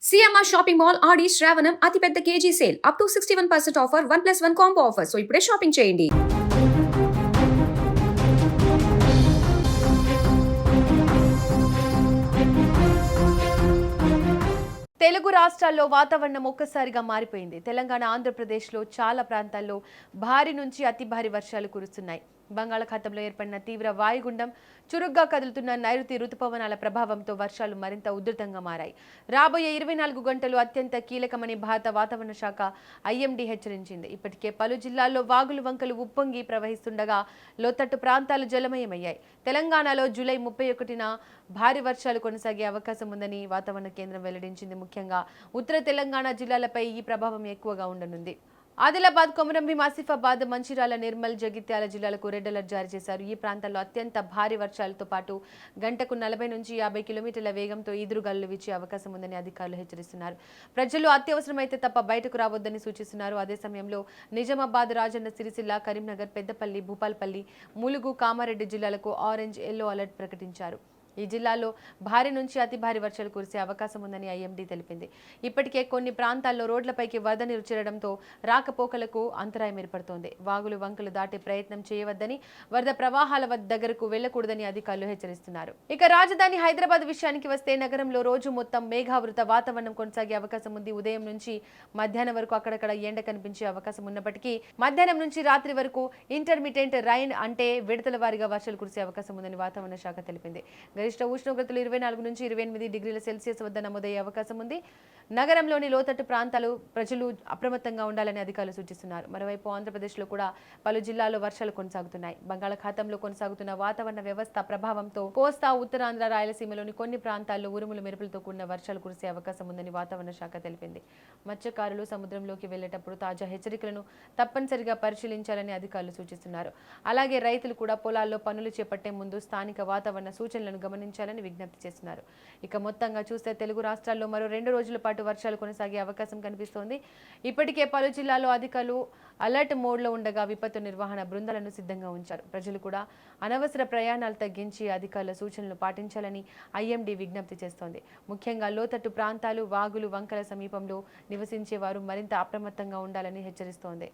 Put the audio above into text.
CMR shopping mall ఆడి శ్రావణం అతిపెద్ద KG sale up to 61% offer 1+1 combo offer. So ఇప్పుడే shopping చేయండి. తెలుగు రాష్ట్రాల్లో వాతావరణం ఒక్కసారిగా మారిపోయింది. తెలంగాణ, ఆంధ్రప్రదేశ్లో చాలా ప్రాంతాల్లో భారీ నుంచి అతి భారీ వర్షాలు కురుస్తున్నాయి. బంగాళాఖాతంలో ఏర్పడిన తీవ్ర వాయుగుండం, చురుగ్గా కదులుతున్న నైరుతి రుతుపవనాల ప్రభావంతో వర్షాలు మరింత ఉధృతంగా మారాయి. రాబోయే 24 గంటలు అత్యంత కీలకమని భారత వాతావరణ శాఖ ఐఎండీ హెచ్చరించింది. ఇప్పటికే పలు జిల్లాల్లో వాగులు వంకలు ఉప్పొంగి ప్రవహిస్తుండగా లోతట్టు ప్రాంతాలు జలమయమయ్యాయి. తెలంగాణలో జూలై 31న భారీ వర్షాలు కొనసాగే అవకాశం ఉందని వాతావరణ కేంద్రం వెల్లడించింది. ముఖ్యంగా ఉత్తర తెలంగాణ జిల్లాలపై ఈ ప్రభావం ఎక్కువగా ఉండనుంది. ఆదిలాబాద్, కొమరంభీం, ఆసిఫాబాద్, మంచిర్యాల, నిర్మల్, జగిత్యాల జిల్లాలకు రెడ్ అలర్ట్ జారీ చేశారు. ఈ ప్రాంతాల్లో అత్యంత భారీ వర్షాలతో పాటు గంటకు 40 నుంచి 50 కిలోమీటర్ల వేగంతో ఈదురుగాలులు వీచే అవకాశం ఉందని అధికారులు హెచ్చరిస్తున్నారు. ప్రజలు అత్యవసరమైతే తప్ప బయటకు రావద్దని సూచిస్తున్నారు. అదే సమయంలో నిజామాబాద్, రాజన్న సిరిసిల్ల, కరీంనగర్, పెద్దపల్లి, భూపాల్పల్లి, ములుగు, కామారెడ్డి జిల్లాలకు ఆరెంజ్, ఎల్లో అలర్ట్ ప్రకటించారు. ఈ జిల్లాల్లో భారీ నుంచి అతి భారీ వర్షాలు కురిసే అవకాశం ఉందని ఐఎండీ తెలిపింది. ఇప్పటికే కొన్ని ప్రాంతాల్లో రోడ్లపైకి వరద నీరు చేరడంతో రాకపోకలకు అంతరాయం ఏర్పడుతోంది. వాగులు వంకలు దాటే ప్రయత్నం చేయవద్దని, వరద ప్రవాహాల దగ్గరకు వెళ్లకూడదని అధికారులు హెచ్చరిస్తున్నారు. ఇక రాజధాని హైదరాబాద్ విషయానికి వస్తే నగరంలో రోజు మొత్తం మేఘావృత వాతావరణం కొనసాగే అవకాశం ఉంది. ఉదయం నుంచి మధ్యాహ్నం వరకు అక్కడక్కడ ఎండ కనిపించే అవకాశం ఉన్నప్పటికీ మధ్యాహ్నం నుంచి రాత్రి వరకు ఇంటర్మిటెంట్ రైన్ అంటే విడతల వారీగా వర్షాలు కురిసే అవకాశం ఉందని వాతావరణ శాఖ తెలిపింది. గరిష్ట ఉష్ణోగ్రతలు 24 నుంచి 28 డిగ్రీల సెల్సియస్ వద్ద నమోదయ్యే అవకాశం ఉంది. నగరంలోని లోతట్టు ప్రాంతాలు ప్రజలు అప్రమత్తంగా ఉండాలని అధికారులు సూచిస్తున్నారు. మరోవైపు ఆంధ్రప్రదేశ్లో కూడా పలు జిల్లాల్లో వర్షాలు కొనసాగుతున్నాయి. బంగాళాఖాతంలో కొనసాగుతున్న వాతావరణ వ్యవస్థ ప్రభావంతో కోస్తా, ఉత్తరాంధ్ర, రాయలసీమలోని కొన్ని ప్రాంతాల్లో ఉరుములు మెరుపులతో కూడిన వర్షాలు కురిసే అవకాశం ఉందని వాతావరణ శాఖ తెలిపింది. మత్స్యకారులు సముద్రంలోకి వెళ్లేటప్పుడు తాజా హెచ్చరికలను తప్పనిసరిగా పరిశీలించాలని అధికారులు సూచిస్తున్నారు. అలాగే రైతులు కూడా పొలాల్లో పనులు చేపట్టే ముందు స్థానిక వాతావరణ సూచనలను గమనించాలని విజ్ఞప్తి చేస్తున్నారు. ఇక మొత్తంగా చూస్తే తెలుగు రాష్ట్రాల్లో మరో 2 రోజుల పాటు వర్షాలు కొనసాగే అవకాశం కనిపిస్తోంది. ఇప్పటికే పలు జిల్లాల్లో అధికారులు అలర్ట్ మోడ్లో ఉండగా విపత్తు నిర్వహణ బృందాలను సిద్ధంగా ఉంచారు. ప్రజలు కూడా అనవసర ప్రయాణాలు తగ్గించి అధికారుల సూచనలు పాటించాలని ఐఎండీ విజ్ఞప్తి చేస్తోంది. ముఖ్యంగా లోతట్టు ప్రాంతాలు, వాగులు వంకల సమీపంలో నివసించే వారు మరింత అప్రమత్తంగా ఉండాలని హెచ్చరిస్తోంది.